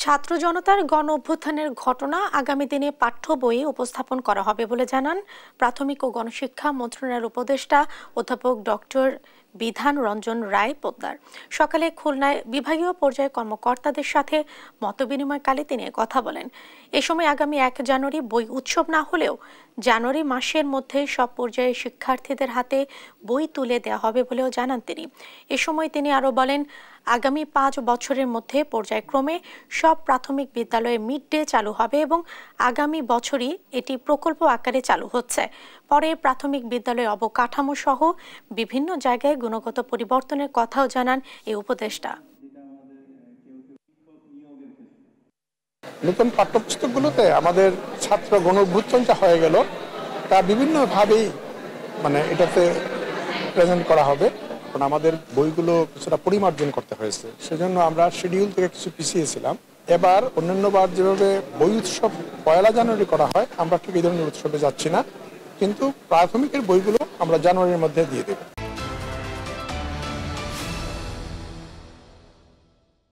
ছাত্র জনতার গণ অভ্যুত্থানের ঘটনা আগামী দিনে পাঠ্য বইয়ে উপস্থাপন করা হবে বলে জানান প্রাথমিক ও গণশিক্ষা মন্ত্রণালয়ের উপদেষ্টা অধ্যাপক ডক্টর বিধান রঞ্জন রায় পোদ্দার। সকালে খুলনায় বিভাগীয় পর্যায়ে কর্মকর্তাদের সাথে মতবিনিময়কালে তিনি কথা বলেন। এ সময় আগামী 1 জানুয়ারি বই উৎসব না হলেও জানুয়ারি মাসের মধ্যে সব পর্যায়ের শিক্ষার্থীদের হাতে বই তুলে দেওয়া হবে বলেও জানান তিনি। এ সময় তিনি আরও বলেন, আগামী 5 বছরের মধ্যে পর্যায়ক্রমে সব প্রাথমিক বিদ্যালয়ে মিড ডে চালু হবে এবং আগামী বছরই এটি প্রকল্প আকারে চালু হচ্ছে। পরে প্রাথমিক বিদ্যালয়ের অবকাঠামো সহ বিভিন্ন জায়গায় গুণগত পরিবর্তনের কথাও জানান এই উপদেষ্টা। নতুন পাঠ্যপুস্তকগুলোতে আমাদের ছাত্র গণ অভ্যুত্থানটা হয়ে গেল, তা বিভিন্নভাবেই এটাতে প্রেজেন্ট করা হবে। আমাদের বইগুলো কিছুটা পরিমার্জন করতে হয়েছে, সেজন্য আমরা শিডিউল থেকে কিছু পিছিয়েছিলাম। এবার অন্যান্যবার যেভাবে বই উৎসব 1 জানুয়ারি করা হয়, আমরা ঠিক এই ধরনের উৎসবে যাচ্ছি না, কিন্তু প্রাথমিকের বইগুলো আমরা জানুয়ারির মধ্যে দিয়ে দেব।